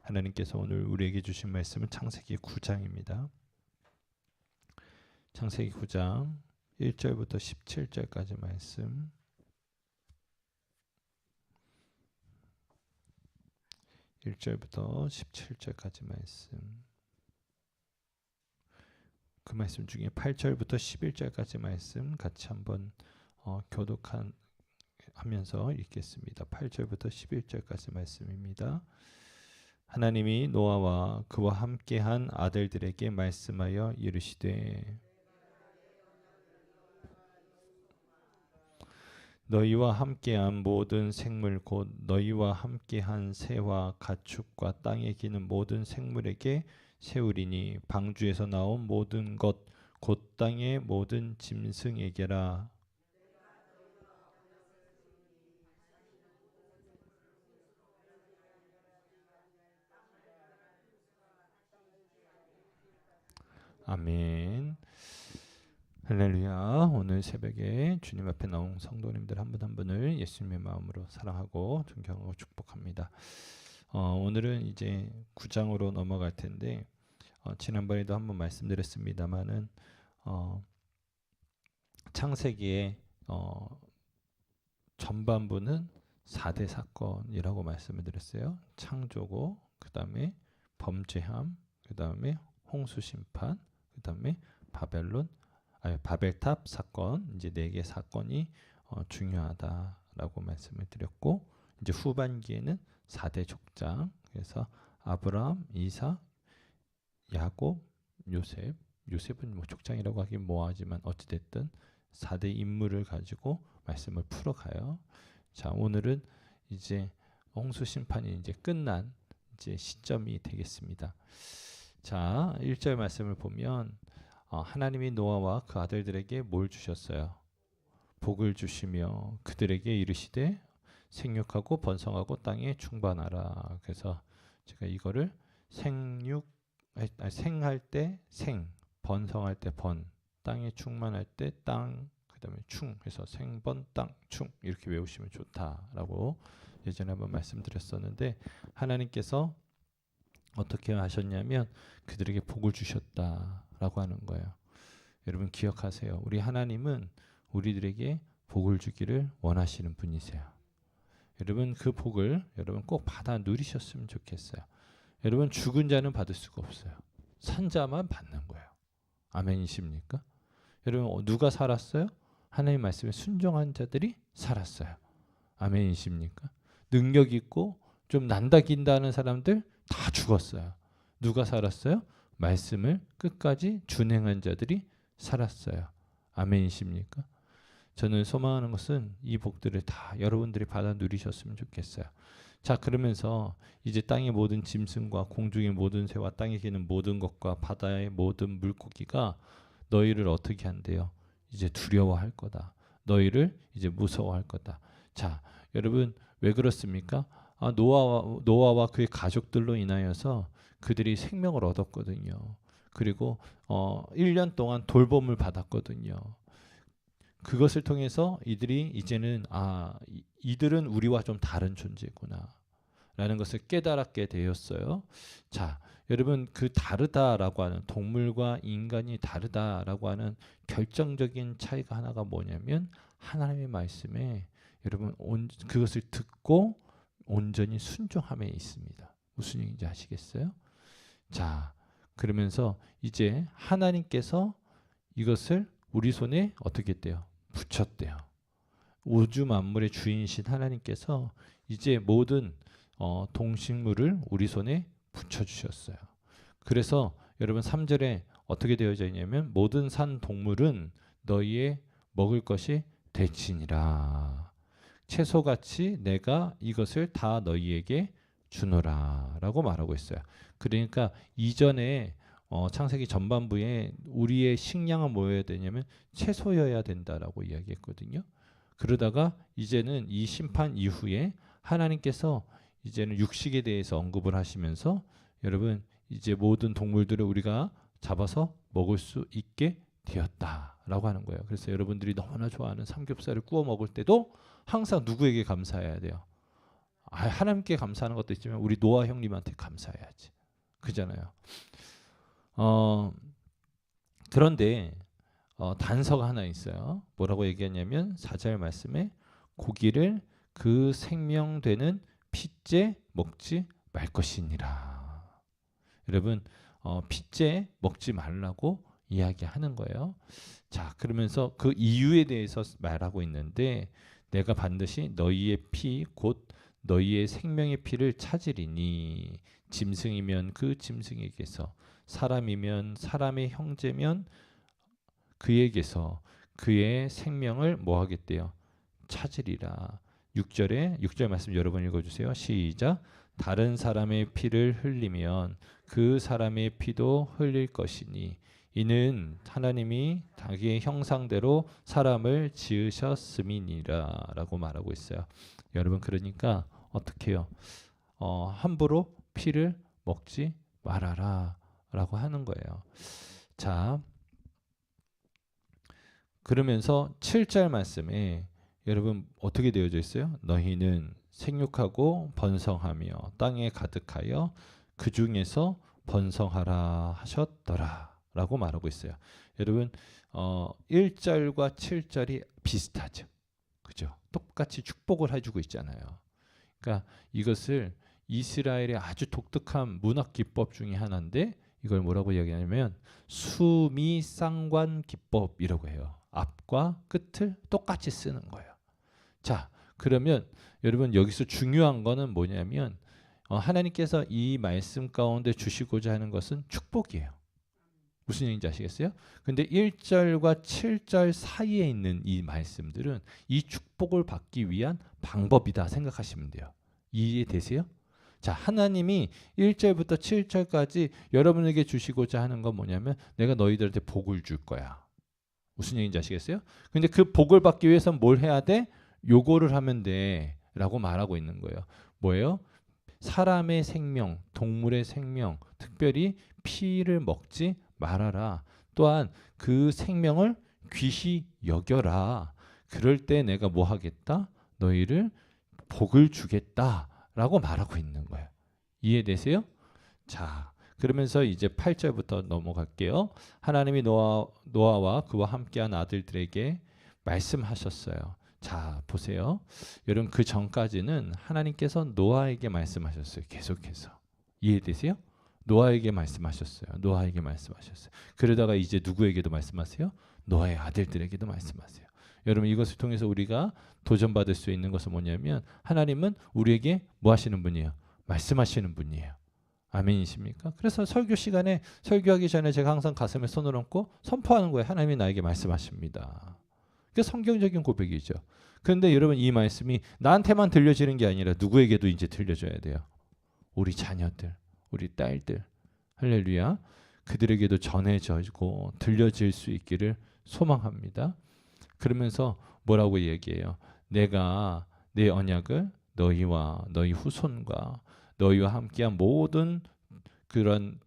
하나님께서 오늘 우리에게 주신 말씀은 창세기 9장입니다. 창세기 9장 1절부터 17절까지 말씀. 1절부터 17절까지 말씀. 그 말씀 중에 8절부터 11절까지 말씀 같이 한번 교독하면서 읽겠습니다. 8절부터 11절까지 말씀입니다. 하나님이 노아와 그와 함께한 아들들에게 말씀하여 이르시되 너희와 함께한 모든 생물 곧 너희와 함께한 새와 가축과 땅에 기는 모든 생물에게 세우리니 방주에서 나온 모든 것 곧 땅의 모든 짐승에게라. 아멘. 할렐루야. 오늘 새벽에 주님 앞에 나온 성도님들 한 분 한 분을 예수님의 마음으로 사랑하고 존경하고 축복합니다. 오늘은 이제 9장으로 넘어갈 텐데 지난번에도 한번 말씀드렸습니다마는 창세기의 전반부는 4대 사건이라고 말씀을 드렸어요. 창조고, 그 다음에 범죄함, 그 다음에 홍수 심판, 그 다음에 바벨탑 사건, 이제 4개 사건이 중요하다라고 말씀을 드렸고, 이제 후반기에는 4대 족장, 그래서 아브라함, 이삭, 야곱, 요셉은 뭐 족장이라고 하긴 뭐하지만 어찌됐든 4대 인물을 가지고 말씀을 풀어가요. 자, 오늘은 이제 홍수 심판이 이제 끝난 이제 시점이 되겠습니다. 자, 1절 말씀을 보면 하나님이 노아와 그 아들들에게 뭘 주셨어요? 복을 주시며 그들에게 이르시되 생육하고 번성하고 땅에 충만하라. 그래서 제가 이거를 생할 때 생, 번성할 때 번, 땅에 충만할 때 땅, 그 다음에 충 해서 생번 땅 충 이렇게 외우시면 좋다라고 예전에 한번 말씀드렸었는데, 하나님께서 어떻게 하셨냐면 그들에게 복을 주셨다라고 하는 거예요. 여러분 기억하세요. 우리 하나님은 우리들에게 복을 주기를 원하시는 분이세요. 여러분 그 복을 여러분 꼭 받아 누리셨으면 좋겠어요. 여러분 죽은 자는 받을 수가 없어요. 산 자만 받는 거예요. 아멘이십니까? 여러분 누가 살았어요? 하나님 말씀에 순종한 자들이 살았어요. 아멘이십니까? 능력 있고 좀 난다 긴다는 사람들 다 죽었어요. 누가 살았어요? 말씀을 끝까지 준행한 자들이 살았어요. 아멘이십니까? 저는 소망하는 것은 이 복들을 다 여러분들이 받아 누리셨으면 좋겠어요. 자, 그러면서 이제 땅의 모든 짐승과 공중의 모든 새와 땅에 기는 모든 것과 바다의 모든 물고기가 너희를 어떻게 한대요? 이제 두려워할 거다. 너희를 이제 무서워할 거다. 자, 여러분 왜 그렇습니까? 노아와 그의 가족들로 인하여서 그들이 생명을 얻었거든요. 그리고 1년 동안 돌봄을 받았거든요. 그것을 통해서 이들이 이제는 이들은 우리와 좀 다른 존재구나 라는 것을 깨달았게 되었어요. 자, 여러분 그 다르다라고 하는, 동물과 인간이 다르다라고 하는 결정적인 차이가 하나가 뭐냐면 하나님의 말씀에 여러분 그것을 듣고 온전히 순종함에 있습니다. 무슨 얘기인지 아시겠어요? 자, 그러면서 이제 하나님께서 이것을 우리 손에 어떻게 했대요? 붙였대요. 우주 만물의 주인이신 하나님께서 이제 모든 동식물을 우리 손에 붙여주셨어요. 그래서 여러분 3절에 어떻게 되어져 있냐면 모든 산 동물은 너희의 먹을 것이 되지니라. 채소같이 내가 이것을 다 너희에게 주노라 라고 말하고 있어요. 그러니까 이전에 창세기 전반부에 우리의 식량은 뭐여야 되냐면 채소여야 된다라고 이야기했거든요. 그러다가 이제는 이 심판 이후에 하나님께서 이제는 육식에 대해서 언급을 하시면서 여러분 이제 모든 동물들을 우리가 잡아서 먹을 수 있게 되었다라고 하는 거예요. 그래서 여러분들이 너무나 좋아하는 삼겹살을 구워 먹을 때도 항상 누구에게 감사해야 돼요? 하나님께 감사하는 것도 있지만 우리 노아 형님한테 감사해야지. 그잖아요. 그런데 단서가 하나 있어요. 뭐라고 얘기하냐면 4절 말씀에 고기를 그 생명되는 핏째 먹지 말 것이니라. 여러분 핏째 먹지 말라고 이야기하는 거예요. 자, 그러면서 그 이유에 대해서 말하고 있는데 내가 반드시 너희의 피 곧 너희의 생명의 피를 찾으리니 짐승이면 그 짐승에게서 사람이면 사람의 형제면 그에게서 그의 생명을 뭐 하겠대요? 찾으리라. 6절 말씀 여러 번 읽어주세요. 시작. 다른 사람의 피를 흘리면 그 사람의 피도 흘릴 것이니 이는 하나님이 자기의 형상대로 사람을 지으셨음이니라 라고 말하고 있어요. 여러분 그러니까 어떻게 해요? 함부로 피를 먹지 말아라 라고 하는 거예요. 자, 그러면서 7절 말씀에 여러분 어떻게 되어져 있어요? 너희는 생육하고 번성하며 땅에 가득하여 그 중에서 번성하라 하셨더라 라고 말하고 있어요. 여러분 1절과 7절이 비슷하죠. 그죠? 똑같이 축복을 해주고 있잖아요. 그러니까 이것을 이스라엘의 아주 독특한 문학 기법 중에 하나인데 이걸 뭐라고 이야기하냐면 수미쌍관 기법이라고 해요. 앞과 끝을 똑같이 쓰는 거예요. 자, 그러면 여러분 여기서 중요한 거는 뭐냐면 하나님께서 이 말씀 가운데 주시고자 하는 것은 축복이에요. 무슨 얘기인지 아시겠어요? 근데 1절과 7절 사이에 있는 이 말씀들은 이 축복을 받기 위한 방법이다 생각하시면 돼요. 이해되세요? 자, 하나님이 1절부터 7절까지 여러분에게 주시고자 하는 건 뭐냐면 내가 너희들한테 복을 줄 거야. 무슨 얘기인지 아시겠어요? 근데 그 복을 받기 위해서는 뭘 해야 돼? 요거를 하면 돼 라고 말하고 있는 거예요. 뭐예요? 사람의 생명, 동물의 생명, 특별히 피를 먹지 말아라. 또한 그 생명을 귀히 여겨라. 그럴 때 내가 뭐 하겠다? 너희를 복을 주겠다 라고 말하고 있는 거예요. 이해되세요? 자, 그러면서 이제 8절부터 넘어갈게요. 하나님이 노아와 그와 함께한 아들들에게 말씀하셨어요. 자, 보세요. 여러분 그 전까지는 하나님께서 노아에게 말씀하셨어요. 계속해서. 이해되세요? 노아에게 말씀하셨어요. 노아에게 말씀하셨어요. 그러다가 이제 누구에게도 말씀하세요? 노아의 아들들에게도 말씀하세요. 여러분 이것을 통해서 우리가 도전받을 수 있는 것은 뭐냐면 하나님은 우리에게 뭐 하시는 분이에요? 말씀하시는 분이에요. 아멘이십니까? 그래서 설교 시간에 설교하기 전에 제가 항상 가슴에 손을 얹고 선포하는 거예요. 하나님이 나에게 말씀하십니다. 그게 성경적인 고백이죠. 그런데 여러분 이 말씀이 나한테만 들려지는 게 아니라 누구에게도 이제 들려줘야 돼요. 우리 자녀들, 우리 딸들, 할렐루야. 그들에게도 전해지고 들려질 수 있기를 소망합니다. 그러면서 뭐라고 얘기해요? 내가 내 언약을 너희와 너희 후손과 너희와 함께한 모든 그런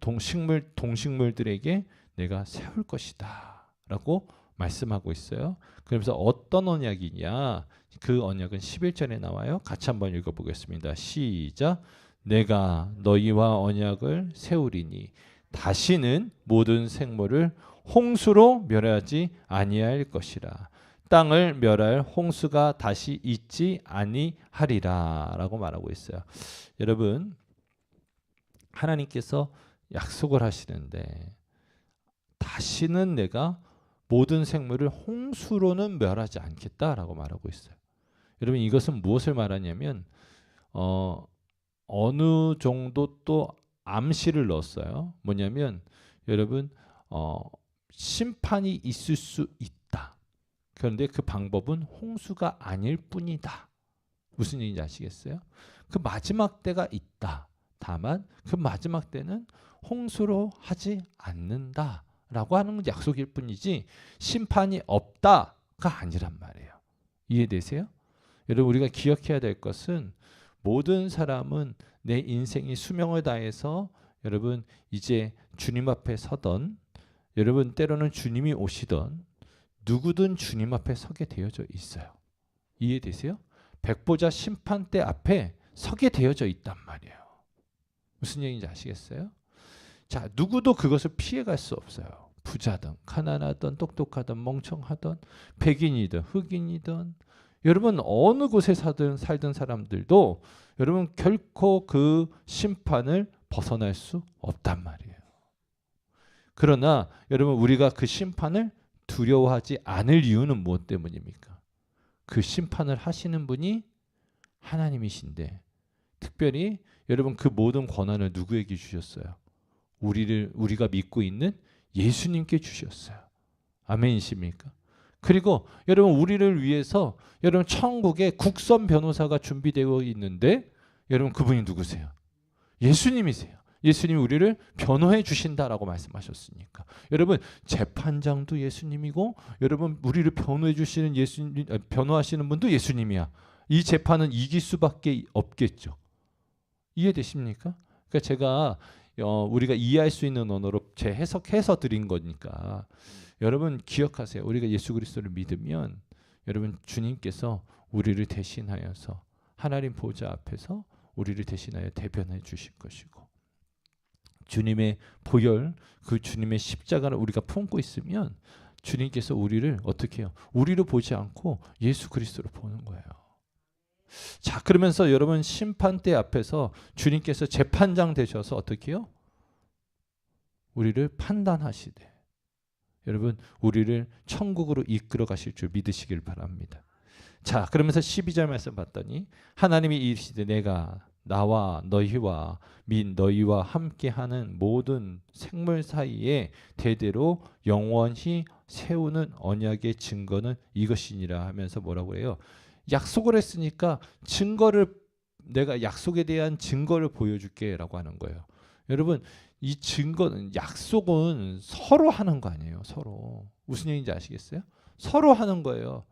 동식물들에게 내가 세울 것이다 라고 말씀하고 있어요. 그러면서 어떤 언약이냐? 그 언약은 11절에 나와요. 같이 한번 읽어보겠습니다. 시작. 내가 너희와 언약을 세우리니 다시는 모든 생물을 홍수로 멸하지 아니할 것이라. 땅을 멸할 홍수가 다시 있지 아니하리라 라고 말하고 있어요. 여러분 하나님께서 약속을 하시는데 다시는 내가 모든 생물을 홍수로는 멸하지 않겠다라고 말하고 있어요. 여러분 이것은 무엇을 말하냐면 어느 정도 또 암시를 넣었어요. 뭐냐면 여러분 심판이 있을 수 있다. 그런데 그 방법은 홍수가 아닐 뿐이다. 무슨 얘기인지 아시겠어요? 그 마지막 때가 있다. 다만 그 마지막 때는 홍수로 하지 않는다 라고 하는 약속일 뿐이지 심판이 없다가 아니란 말이에요. 이해되세요? 여러분 우리가 기억해야 될 것은 모든 사람은 내 인생이 수명을 다해서 여러분 이제 주님 앞에 서던 여러분 때로는 주님이 오시던 누구든 주님 앞에 서게 되어져 있어요. 이해되세요? 백보자 심판대 앞에 서게 되어져 있단 말이에요. 무슨 얘기인지 아시겠어요? 자, 누구도 그것을 피해갈 수 없어요. 부자든 가난하든 똑똑하든 멍청하든 백인이든 흑인이든 여러분 어느 곳에 살던 사람들도 여러분 결코 그 심판을 벗어날 수 없단 말이에요. 그러나 여러분 우리가 그 심판을 두려워하지 않을 이유는 무엇 때문입니까? 그 심판을 하시는 분이 하나님이신데 특별히 여러분 그 모든 권한을 누구에게 주셨어요? 우리가 믿고 있는 예수님께 주셨어요. 아멘이십니까? 그리고 여러분 우리를 위해서 여러분 천국에 국선 변호사가 준비되어 있는데 여러분 그분이 누구세요? 예수님이세요. 예수님이 우리를 변호해 주신다라고 말씀하셨으니까. 여러분 재판장도 예수님이고 여러분 우리를 변호해 주시는 변호하시는 분도 예수님이야. 이 재판은 이길 수밖에 없겠죠. 이해되십니까? 그러니까 제가 우리가 이해할 수 있는 언어로 재해석해서 드린 거니까 여러분 기억하세요. 우리가 예수 그리스도를 믿으면 여러분 주님께서 우리를 대신하여서 하나님 보좌 앞에서 우리를 대신하여 대변해 주실 것이고 주님의 보혈, 그 주님의 십자가를 우리가 품고 있으면 주님께서 우리를 어떻게 해요? 우리로 보지 않고 예수 그리스도로 보는 거예요. 자, 그러면서 여러분 심판대 앞에서 주님께서 재판장 되셔서 어떻게 해요? 우리를 판단하시되 여러분 우리를 천국으로 이끌어 가실 줄 믿으시길 바랍니다. 자, 그러면서 12절 말씀 봤더니 하나님이 이르시되 내가 나와 너희와 및 너희와 함께하는 모든 생물 사이에 대대로 영원히 세우는 언약의 증거는 이것이니라 하면서 뭐라고 해요? 약속을 했으니까 내가 약속에 대한 증거를 보여줄게라고 하는 거예요. 여러분 이 증거는 약속은 서로 하는 거 아니에요. 서로. 무슨 얘기인지 아시겠어요? 서로 하는 거예요.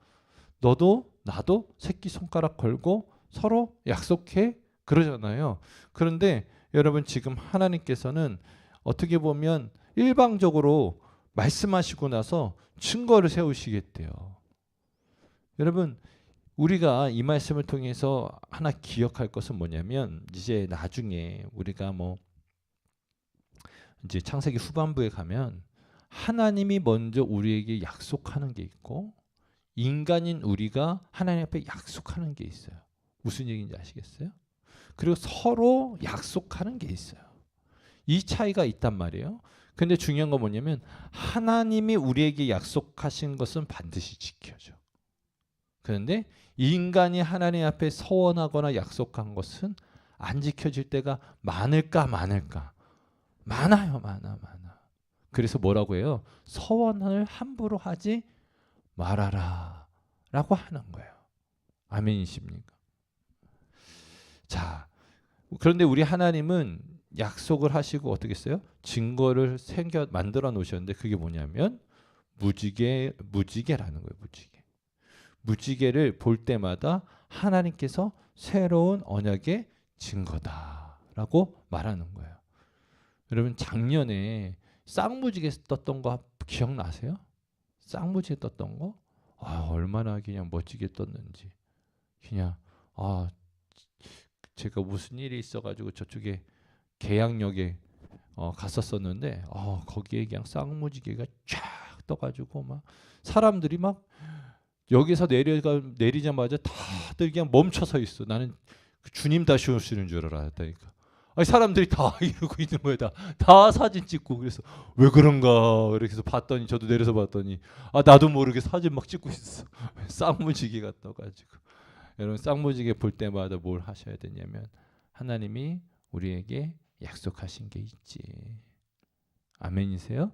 너도 나도 새끼손가락 걸고 서로 약속해 그러잖아요. 그런데 여러분 지금 하나님께서는 어떻게 보면 일방적으로 말씀하시고 나서 증거를 세우시겠대요. 여러분 우리가 이 말씀을 통해서 하나 기억할 것은 뭐냐면 이제 나중에 우리가 이제 창세기 후반부에 가면 하나님이 먼저 우리에게 약속하는 게 있고 인간인 우리가 하나님 앞에 약속하는 게 있어요. 무슨 얘기인지 아시겠어요? 그리고 서로 약속하는 게 있어요. 이 차이가 있단 말이에요. 근데 중요한 건 뭐냐면 하나님이 우리에게 약속하신 것은 반드시 지켜져. 그런데 인간이 하나님 앞에 서원하거나 약속한 것은 안 지켜질 때가 많을까? 많아요. 그래서 뭐라고 해요? 서원을 함부로 하지 말아라 라고 하는 거예요. 아멘이십니까? 자, 그런데 우리 하나님은 약속을 하시고 어떻게 했어요? 증거를 만들어 놓으셨는데 그게 뭐냐면 무지개라는 거예요. 무지개를 볼 때마다 하나님께서 새로운 언약의 증거다라고 말하는 거예요. 여러분 작년에 쌍무지개 떴던 거 기억나세요? 쌍무지개 떴던 거? 얼마나 그냥 멋지게 떴는지. 그냥 제가 무슨 일이 있어가지고 저쪽에 계양역에 갔었었는데 거기에 그냥 쌍무지개가 쫙 떠가지고 막 사람들이 막 여기서 내리자마자 다들 그냥 멈춰서 있어. 나는 주님 다시 오시는 줄 알았다니까. 아니 사람들이 다 이러고 있는 거야. 다 사진 찍고. 그래서 왜 그런가 이렇게 해서 봤더니 저도 내려서 봤더니 나도 모르게 사진 막 찍고 있어. 쌍무지개가 떠가지고. 여러분 쌍무지개 볼 때마다 뭘 하셔야 되냐면 하나님이 우리에게 약속하신 게 있지. 아멘이세요?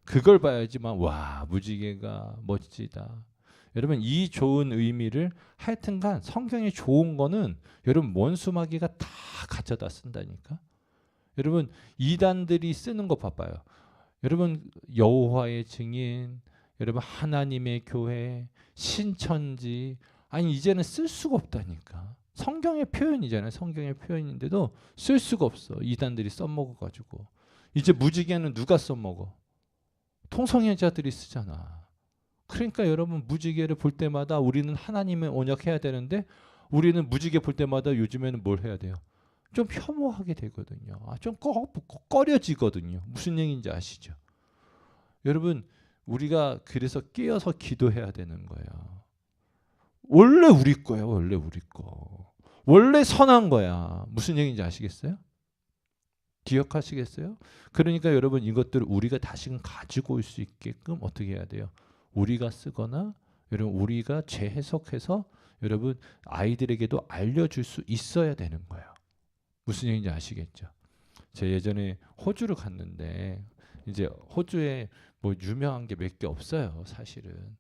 그걸 봐야지만 와 무지개가 멋지다. 여러분 이 좋은 의미를 하여튼간 성경에 좋은 거는 여러분 원수마귀가 다 가져다 쓴다니까. 여러분 이단들이 쓰는 거 봐봐요. 여러분 여호와의 증인, 여러분 하나님의 교회, 신천지 아니 이제는 쓸 수가 없다니까. 성경의 표현이잖아요. 성경의 표현인데도 쓸 수가 없어. 이단들이 써먹어가지고. 이제 무지개는 누가 써먹어? 통성애자들이 쓰잖아. 그러니까 여러분 무지개를 볼 때마다 우리는 하나님의 언약해야 되는데 우리는 무지개 볼 때마다 요즘에는 뭘 해야 돼요? 좀 혐오하게 되거든요. 좀 꺼려지거든요. 무슨 얘기인지 아시죠? 여러분, 우리가 그래서 깨어서 기도해야 되는 거예요. 원래 우리 거야, 원래 우리 거. 원래 선한 거야. 무슨 얘기인지 아시겠어요? 기억하시겠어요? 그러니까 여러분, 이것들을 우리가 다시금 가지고 올 수 있게끔 어떻게 해야 돼요? 우리가 쓰거나 여러분 우리가 재해석해서 여러분 아이들에게도 알려줄 수 있어야 되는 거예요. 무슨 얘기인지 아시겠죠? 제가 예전에 호주를 갔는데 이제 호주에 뭐 유명한 게 몇 개 없어요, 사실은.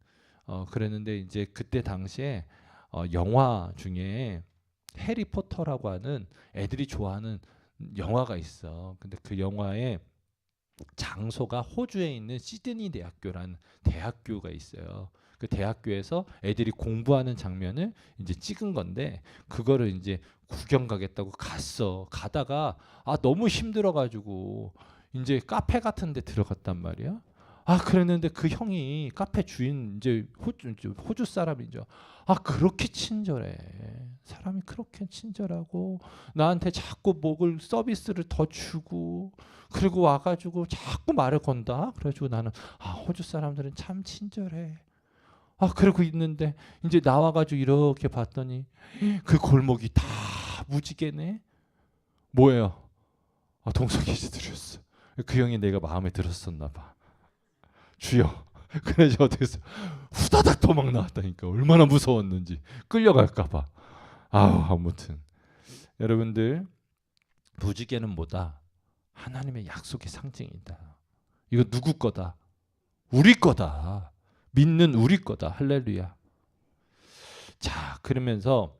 그랬는데 이제 그때 당시에 영화 중에 해리포터라고 하는 애들이 좋아하는 영화가 있어. 근데 그 영화의 장소가 호주에 있는 시드니 대학교라는 대학교가 있어요. 그 대학교에서 애들이 공부하는 장면을 이제 찍은 건데 그거를 이제 구경 가겠다고 갔어. 가다가 너무 힘들어가지고 이제 카페 같은 데 들어갔단 말이야. 그랬는데 그 형이 카페 주인 이제 호주 사람이죠. 그렇게 친절해. 사람이 그렇게 친절하고 나한테 자꾸 먹을 서비스를 더 주고 그리고 와가지고 자꾸 말을 건다. 그래가지고 나는 호주 사람들은 참 친절해. 그러고 있는데 이제 나와가지고 이렇게 봤더니 그 골목이 다 무지개네. 뭐예요? 동성애자들이었어. 그 형이 내가 마음에 들었었나 봐. 주여. 그래서 어떻게 했어? 후다닥 도망 나왔다니까. 얼마나 무서웠는지. 끌려갈까 봐. 아무튼 여러분들, 무지개는 뭐다? 하나님의 약속의 상징이다. 이거 누구 거다? 우리 거다. 믿는 우리 거다. 할렐루야. 자, 그러면서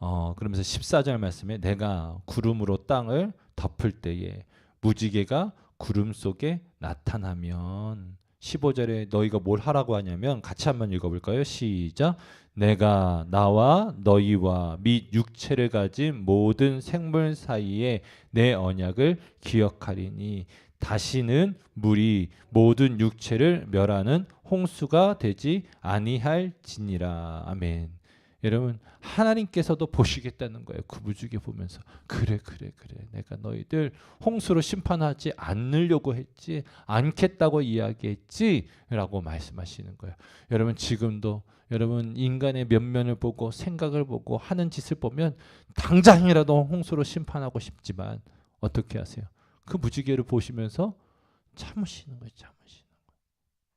14절 말씀에 내가 구름으로 땅을 덮을 때에 무지개가 구름 속에 나타나면 15절에 너희가 뭘 하라고 하냐면 같이 한번 읽어볼까요? 시작. 내가 나와 너희와 및 육체를 가진 모든 생물 사이에 내 언약을 기억하리니 다시는 물이 모든 육체를 멸하는 홍수가 되지 아니할지니라. 아멘. 여러분, 하나님께서도 보시겠다는 거예요. 그 무지개 보면서 그래 내가 너희들 홍수로 심판하지 않으려고 했지 않겠다고 이야기했지 라고 말씀하시는 거예요. 여러분, 지금도 여러분 인간의 면면을 보고 생각을 보고 하는 짓을 보면 당장이라도 홍수로 심판하고 싶지만 어떻게 하세요? 그 무지개를 보시면서 참으시는 거예요.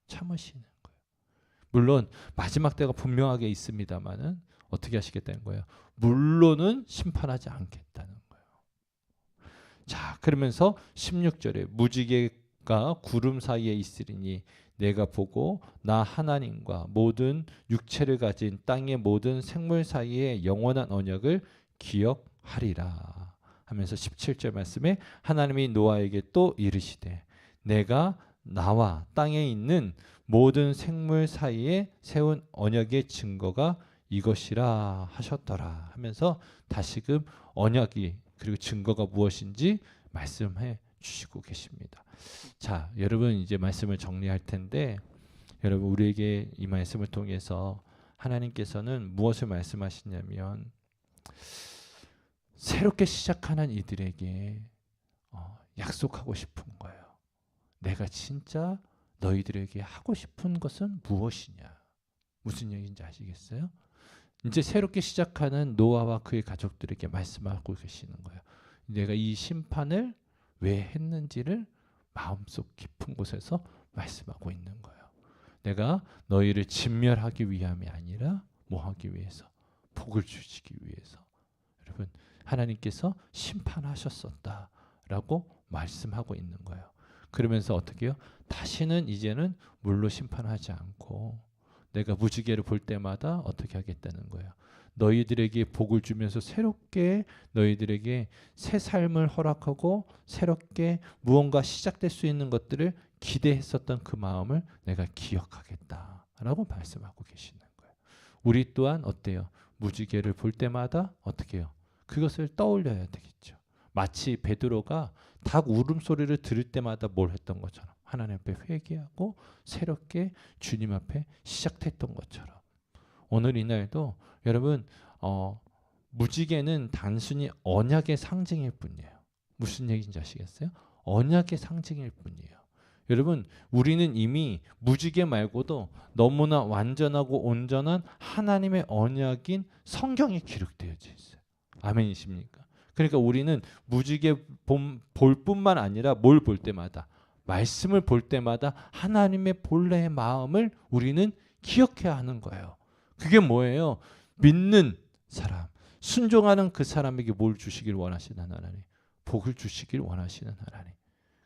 참으시는 거예요. 물론 마지막 때가 분명하게 있습니다만은 어떻게 하시겠다는 거예요? 물론은 심판하지 않겠다는 거예요. 자, 그러면서 16절에 무지개가 구름 사이에 있으리니 내가 보고 나 하나님과 모든 육체를 가진 땅의 모든 생물 사이에 영원한 언약을 기억하리라 하면서 17절 말씀에 하나님이 노아에게 또 이르시되 내가 나와 땅에 있는 모든 생물 사이에 세운 언약의 증거가 이것이라 하셨더라 하면서 다시금 언약이 그리고 증거가 무엇인지 말씀해 주시고 계십니다. 자, 여러분 이제 말씀을 정리할 텐데 여러분 우리에게 이 말씀을 통해서 하나님께서는 무엇을 말씀하시냐면 새롭게 시작하는 이들에게 약속하고 싶은 거예요. 내가 진짜 너희들에게 하고 싶은 것은 무엇이냐? 무슨 얘기인지 아시겠어요? 이제 새롭게 시작하는 노아와 그의 가족들에게 말씀하고 계시는 거예요. 내가 이 심판을 왜 했는지를 마음속 깊은 곳에서 말씀하고 있는 거예요. 내가 너희를 진멸하기 위함이 아니라 뭐 하기 위해서? 복을 주시기 위해서. 여러분, 하나님께서 심판하셨었다라고 말씀하고 있는 거예요. 그러면서 어떻게 해요? 다시는 이제는 물로 심판하지 않고 내가 무지개를 볼 때마다 어떻게 하겠다는 거예요. 너희들에게 복을 주면서 새롭게 너희들에게 새 삶을 허락하고 새롭게 무언가 시작될 수 있는 것들을 기대했었던 그 마음을 내가 기억하겠다라고 말씀하고 계시는 거예요. 우리 또한 어때요? 무지개를 볼 때마다 어떻게 해요? 그것을 떠올려야 되겠죠. 마치 베드로가 닭 울음소리를 들을 때마다 뭘 했던 것처럼 하나님 앞에 회개하고 새롭게 주님 앞에 시작했던 것처럼 오늘 이날도 여러분 무지개는 단순히 언약의 상징일 뿐이에요. 무슨 얘기인지 아시겠어요? 언약의 상징일 뿐이에요. 여러분 우리는 이미 무지개 말고도 너무나 완전하고 온전한 하나님의 언약인 성경이 기록되어져 있어요. 아멘이십니까? 그러니까 우리는 무지개 볼 뿐만 아니라 뭘 볼 때마다 말씀을 볼 때마다 하나님의 본래의 마음을 우리는 기억해야 하는 거예요. 그게 뭐예요? 믿는 사람, 순종하는 그 사람에게 뭘 주시길 원하시는 하나님, 복을 주시길 원하시는 하나님,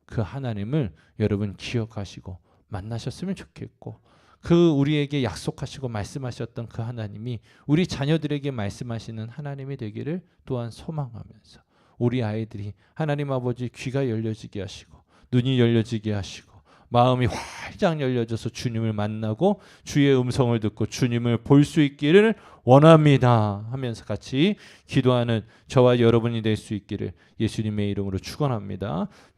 그 하나님을 여러분 기억하시고 만나셨으면 좋겠고, 그 우리에게 약속하시고 말씀하셨던 그 하나님이 우리 자녀들에게 말씀하시는 하나님이 되기를 또한 소망하면서 우리 아이들이 하나님 아버지 귀가 열려지게 하시고 눈이 열려지게 하시고 마음이 활짝 열려져서 주님을 만나고 주의 음성을 듣고 주님을 볼 수 있기를 원합니다 하면서 같이 기도하는 저와 여러분이 될 수 있기를 예수님의 이름으로 축원합니다.